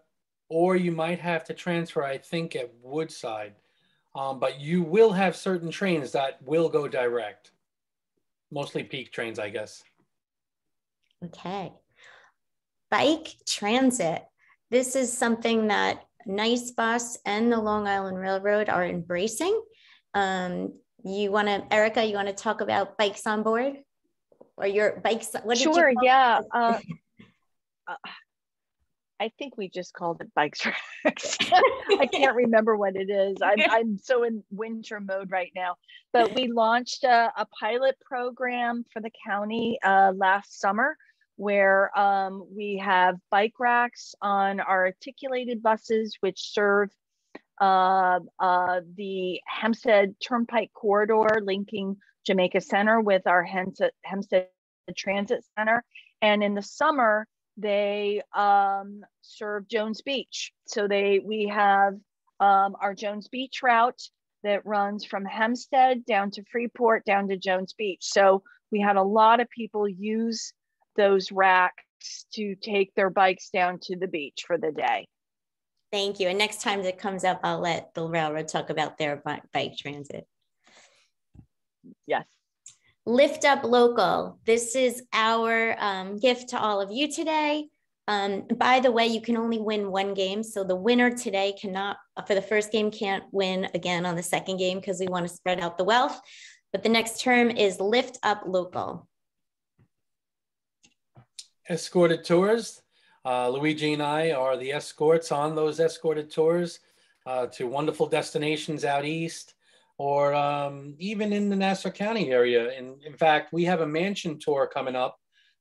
or you might have to transfer, I think, at Woodside. But you will have certain trains that will go direct. Mostly peak trains, I guess. Okay. Bike transit. This is something that Nice Bus and the Long Island Railroad are embracing. You want to, Erica, you want to talk about bikes on board or your bikes? What did Sure, you yeah. I think we just called it Bikes for X. I can't remember what it is. I'm so in winter mode right now. But we launched a pilot program for the county last summer where we have bike racks on our articulated buses, which serve the Hempstead Turnpike corridor linking Jamaica Center with our Hempstead Transit Center. And in the summer, they serve Jones Beach. So we have our Jones Beach route that runs from Hempstead down to Freeport, down to Jones Beach. So we had a lot of people use those racks to take their bikes down to the beach for the day. Thank you. And next time it comes up, I'll let the railroad talk about their bike transit. Yes. Lift Up Local. This is our gift to all of you today. By the way, you can only win one game. So the winner today cannot, for the first game, can't win again on the second game because we want to spread out the wealth. But the next term is Lift Up Local. Escorted tours. Luigi and I are the escorts on those escorted tours to wonderful destinations out east, or even in the Nassau County area. In fact, we have a mansion tour coming up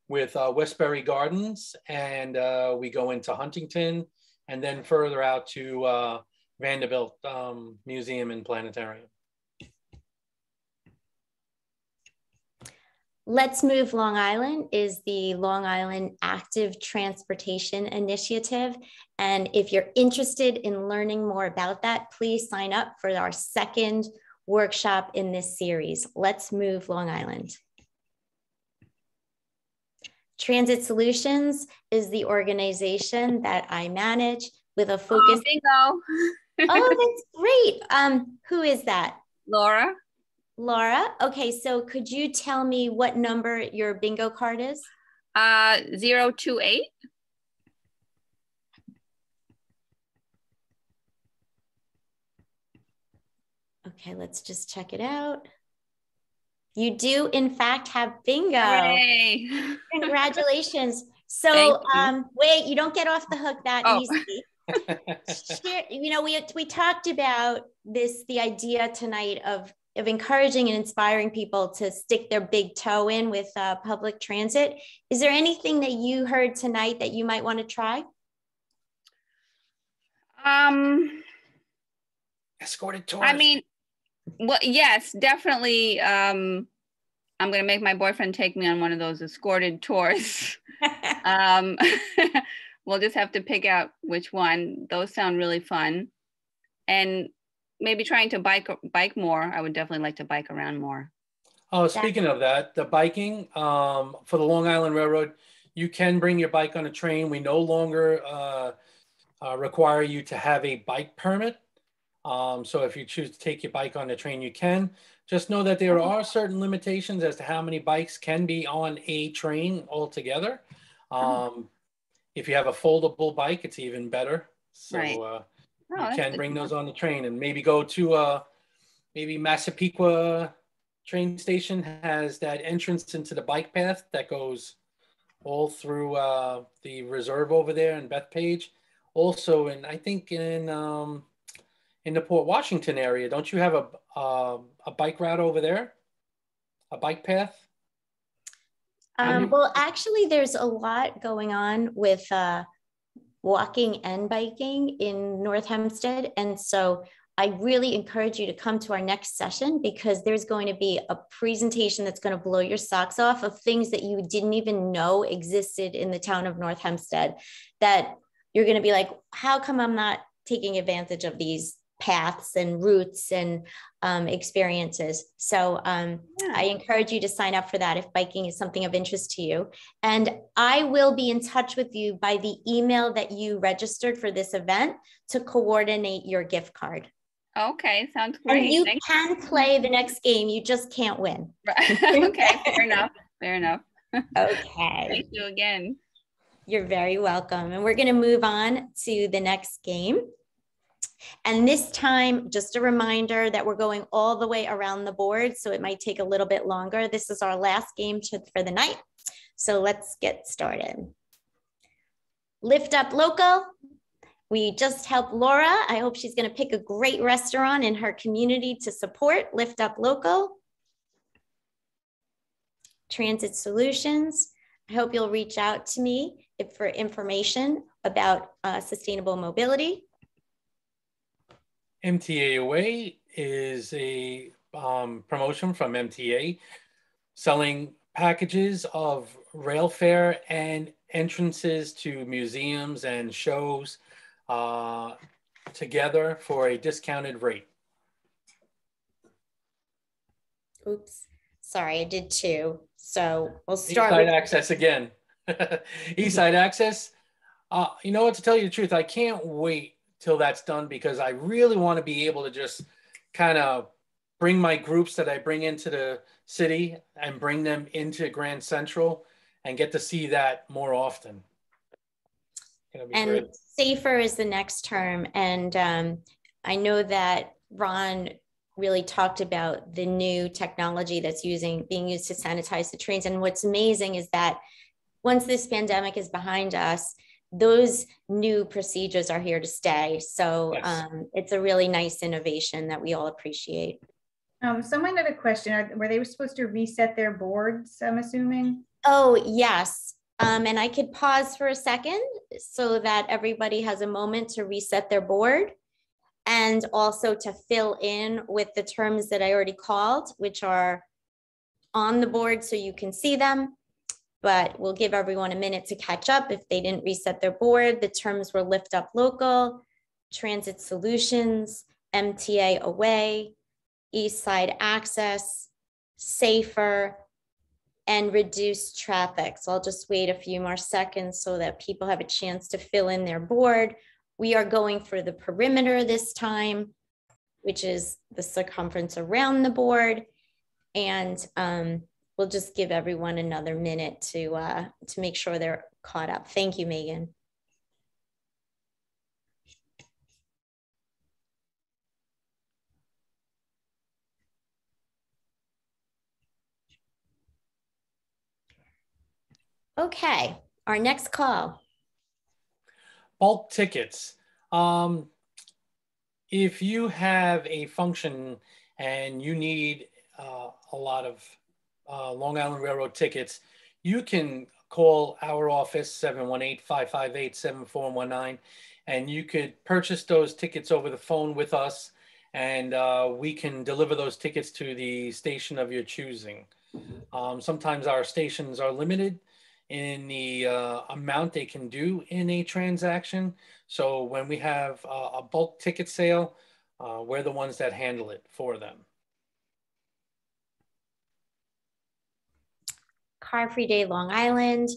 with Westbury Gardens, and we go into Huntington and then further out to Vanderbilt Museum and Planetarium. Let's Move Long Island is the Long Island Active Transportation Initiative. And if you're interested in learning more about that, please sign up for our second workshop in this series, Let's Move Long Island. Transit Solutions is the organization that I manage with a focus. Oh, bingo. Oh, that's great. Who is that? Laura. Laura. Okay, so could you tell me what number your bingo card is? 028. Okay, let's just check it out. You do, in fact, have bingo. Hooray. Congratulations. So, wait, you don't get off the hook that easy. You know, we talked about this, the idea tonight of encouraging and inspiring people to stick their big toe in with public transit. Is there anything that you heard tonight that you might want to try? Escorted tours. I mean, well, yes, definitely. I'm going to make my boyfriend take me on one of those escorted tours. We'll just have to pick out which one. Those sound really fun. And maybe trying to bike more. I would definitely like to bike around more. Oh, speaking of that, the biking for the Long Island Railroad, you can bring your bike on a train. We no longer require you to have a bike permit. So if you choose to take your bike on the train, you can. Just know that there are certain limitations as to how many bikes can be on a train altogether. If you have a foldable bike, it's even better. So Right. You can bring those on the train and maybe go to maybe Massapequa train station has that entrance into the bike path that goes all through the reserve over there in Bethpage. Also, and I think in the Port Washington area, don't you have a bike route over there? A bike path? Well, actually, there's a lot going on with walking and biking in North Hempstead. And so I really encourage you to come to our next session because there's going to be a presentation that's going to blow your socks off of things that you didn't even know existed in the town of North Hempstead, that you're going to be like, how come I'm not taking advantage of these paths and routes and experiences? So I encourage you to sign up for that if biking is something of interest to you. And I will be in touch with you by the email that you registered for this event to coordinate your gift card. Okay, sounds great. And you can play the next game, you just can't win. Okay, fair enough. Fair enough. Okay. Thank you again. You're very welcome. And we're going to move on to the next game. And this time, just a reminder that we're going all the way around the board, so it might take a little bit longer. This is our last game for the night. So let's get started. Lift Up Local. We just helped Laura. I hope she's going to pick a great restaurant in her community to support. Lift Up Local. Transit Solutions. I hope you'll reach out to me for information about sustainable mobility. MTA Away is a promotion from MTA selling packages of rail fare and entrances to museums and shows together for a discounted rate. Oops, sorry, I did two. So we'll start Eastside with Access again. Eastside Access. You know what, to tell you the truth, I can't wait till that's done because I really want to be able to just kind of bring my groups that I bring into the city and bring them into Grand Central and get to see that more often. And great. Safer is the next term. And I know that Ron really talked about the new technology that's being used to sanitize the trains. And what's amazing is that once this pandemic is behind us, those new procedures are here to stay. So yes. It's a really nice innovation that we all appreciate. Someone had a question. Were they supposed to reset their boards, I'm assuming? Oh, yes. And I could pause for a second so that everybody has a moment to reset their board and also to fill in with the terms that I already called, which are on the board so you can see them. But we'll give everyone a minute to catch up if they didn't reset their board. The terms were Lift Up Local, Transit Solutions, MTA Away, Eastside Access, Safer, and Reduced Traffic. So I'll just wait a few more seconds so that people have a chance to fill in their board. We are going for the perimeter this time, which is the circumference around the board. And we'll just give everyone another minute to make sure they're caught up. Thank you, Megan. Okay, our next call. Bulk tickets. If you have a function and you need a lot of Long Island Railroad tickets, you can call our office 718-558-7419 and you could purchase those tickets over the phone with us, and we can deliver those tickets to the station of your choosing. Sometimes our stations are limited in the amount they can do in a transaction. So when we have a bulk ticket sale, we're the ones that handle it for them. Car Free Day Long Island.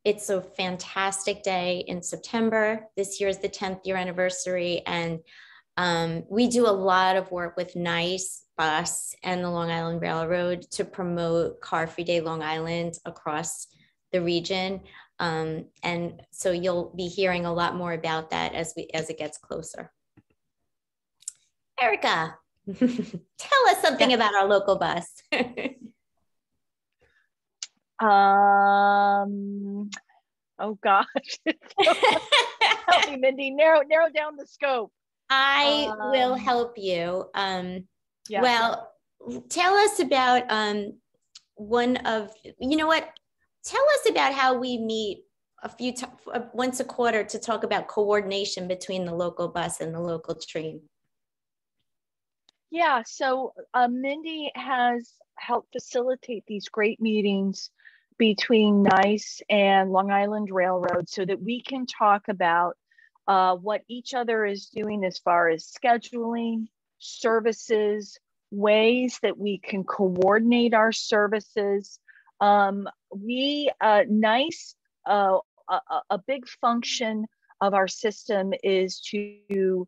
It's a fantastic day in September. This year is the 10th year anniversary, and we do a lot of work with NICE Bus and the Long Island Railroad to promote Car Free Day Long Island across the region. And so you'll be hearing a lot more about that as it gets closer. Erica, tell us something about our local bus. Oh gosh. Help me, Mindy. Narrow down the scope. I will help you. Yeah. Well, tell us about tell us about how we meet once a quarter to talk about coordination between the local bus and the local train. Yeah, so Mindy has helped facilitate these great meetings between NICE and Long Island Railroad so that we can talk about what each other is doing as far as scheduling, services, ways that we can coordinate our services. NICE, a big function of our system is to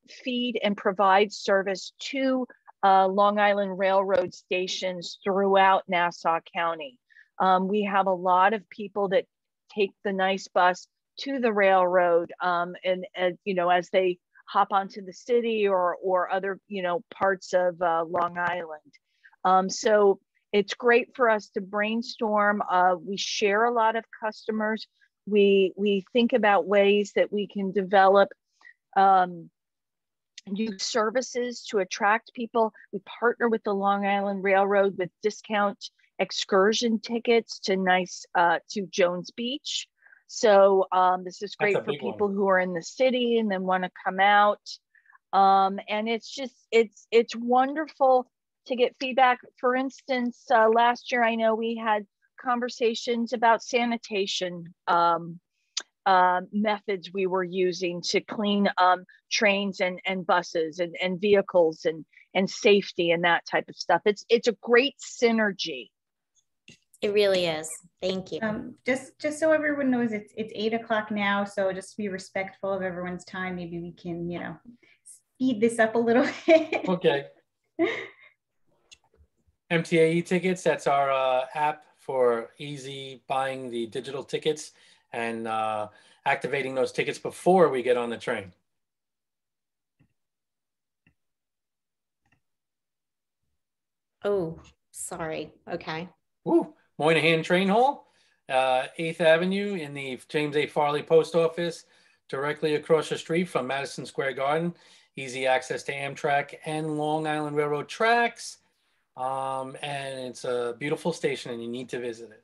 feed and provide service to Long Island Railroad stations throughout Nassau County. We have a lot of people that take the nice bus to the railroad, and you know, as they hop onto the city or other, you know, parts of Long Island. So it's great for us to brainstorm. We share a lot of customers. We think about ways that we can develop new services to attract people. We partner with the Long Island Railroad with discount excursion tickets to Jones Beach. So this is great for people who are in the city and then want to come out. And it's just, it's wonderful to get feedback. For instance, last year, I know we had conversations about sanitation methods we were using to clean trains and buses and vehicles and safety and that type of stuff. It's a great synergy. It really is. Thank you. Just so everyone knows, it's 8 o'clock now. So just be respectful of everyone's time. Maybe we can, you know, speed this up a little bit. Okay. MTA tickets, that's our app for easy buying the digital tickets and activating those tickets before we get on the train. Oh, sorry. Okay. Ooh, Moynihan Train Hall, 8th Avenue in the James A. Farley Post Office, directly across the street from Madison Square Garden. Easy access to Amtrak and Long Island Railroad tracks. And it's a beautiful station and you need to visit it.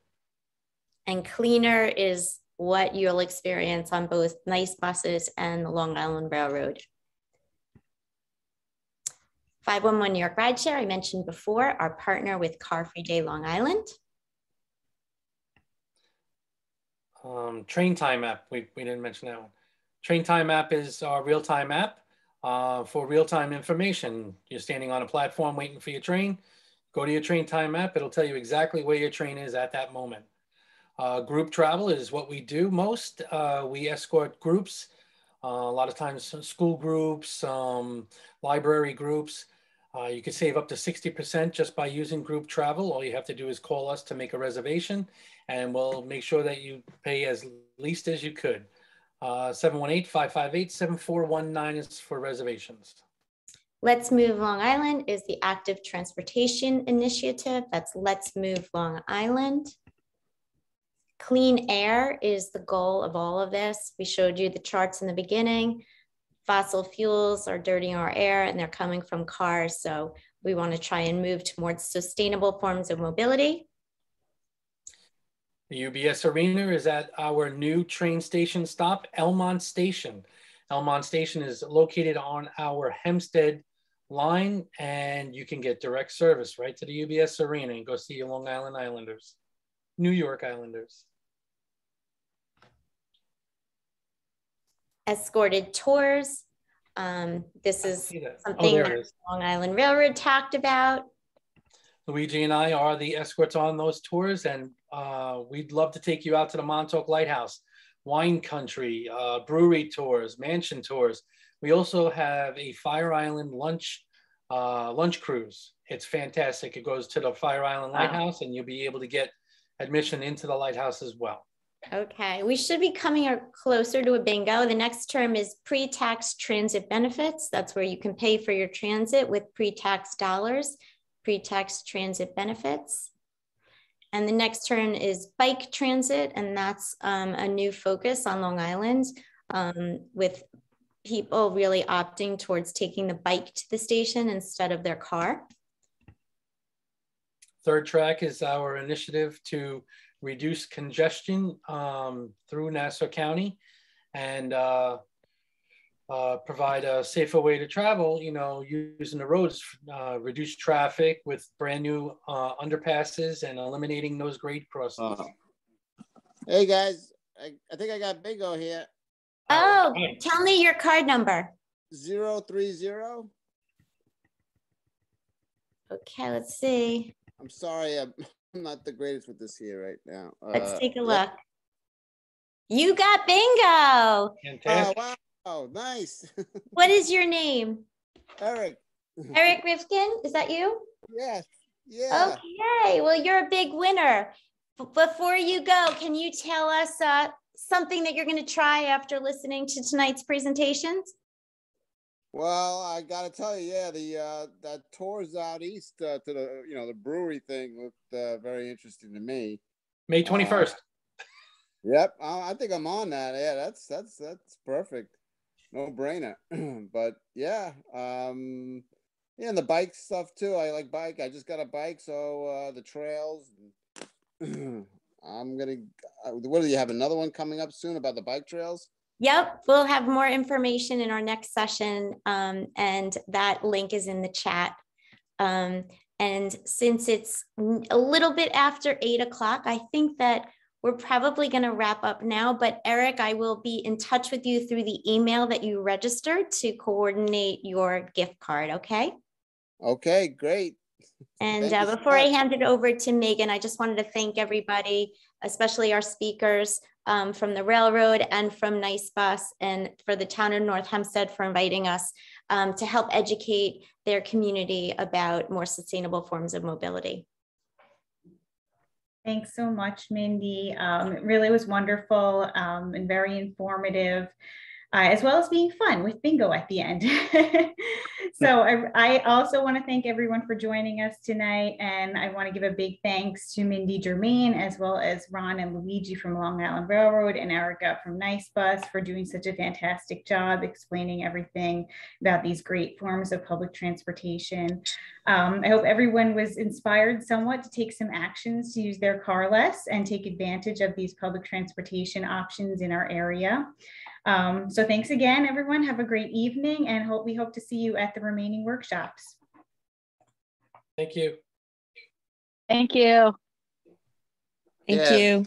And cleaner is what you'll experience on both nice buses and the Long Island Railroad. 511 York Rideshare, I mentioned before, our partner with Car Free Day Long Island. Train Time app, we didn't mention that one. Train Time app is our real-time app for real-time information. You're standing on a platform waiting for your train. Go to your Train Time app. It'll tell you exactly where your train is at that moment. Group travel is what we do most. We escort groups, a lot of times school groups, library groups. You can save up to 60% just by using group travel. All you have to do is call us to make a reservation and we'll make sure that you pay as least as you could. 718-558-7419 is for reservations. Let's Move Long Island is the active transportation initiative. That's Let's Move Long Island. Clean air is the goal of all of this. We showed you the charts in the beginning. Fossil fuels are dirtying our air and they're coming from cars. So we want to try and move towards sustainable forms of mobility. The UBS Arena is at our new train station stop, Elmont Station. Elmont Station is located on our Hempstead line and you can get direct service right to the UBS Arena and go see your Long Island Islanders, New York Islanders. Escorted tours. This is something that Long Island Railroad talked about. Luigi and I are the escorts on those tours and we'd love to take you out to the Montauk Lighthouse, wine country, brewery tours, mansion tours. We also have a Fire Island lunch cruise. It's fantastic. It goes to the Fire Island Lighthouse and you'll be able to get admission into the lighthouse as well. Okay, we should be coming closer to a bingo. The next term is pre-tax transit benefits. That's where you can pay for your transit with pre-tax dollars, pre-tax transit benefits. And the next term is bike transit, and that's a new focus on Long Island with people really opting towards taking the bike to the station instead of their car. Third track is our initiative to reduce congestion through Nassau County and provide a safer way to travel, you know, using the roads, reduce traffic with brand new underpasses and eliminating those grade crossings. Hey guys, I think I got bingo here. Oh, tell me your card number. 030. Okay, let's see. I'm sorry, I'm not the greatest with this here right now. Let's take a look. You got bingo. Fantastic. Oh, wow, nice. What is your name? Eric. Eric Rifkin, is that you? Yes. Yeah. Okay, well, you're a big winner. Before you go, can you tell us something that you're going to try after listening to tonight's presentations? Well, I gotta tell you, yeah, that tours out east to the the brewery thing looked very interesting to me. May 21st. Yep, I think I'm on that. Yeah, that's perfect, no brainer. But yeah, yeah, and the bike stuff too. I like bike. I just got a bike, so the trails. I'm gonna. What do you have? Another one coming up soon about the bike trails? Yep, we'll have more information in our next session, and that link is in the chat. And since it's a little bit after 8 o'clock, I think that we're probably going to wrap up now. But Eric, I will be in touch with you through the email that you registered to coordinate your gift card, okay? Okay, great. And before I hand it over to Megan, I just wanted to thank everybody, especially our speakers from the railroad and from Nice Bus, and for the town of North Hempstead for inviting us to help educate their community about more sustainable forms of mobility. Thanks so much, Mindy. It really was wonderful and very informative. As well as being fun with bingo at the end. So I also want to thank everyone for joining us tonight. And I want to give a big thanks to Mindy Germain, as well as Ron and Luigi from Long Island Railroad and Erica from Nice Bus for doing such a fantastic job explaining everything about these great forms of public transportation. I hope everyone was inspired somewhat to take some actions to use their car less and take advantage of these public transportation options in our area. So thanks again, everyone. Have a great evening, and we hope to see you at the remaining workshops. Thank you. Thank you. Thank you.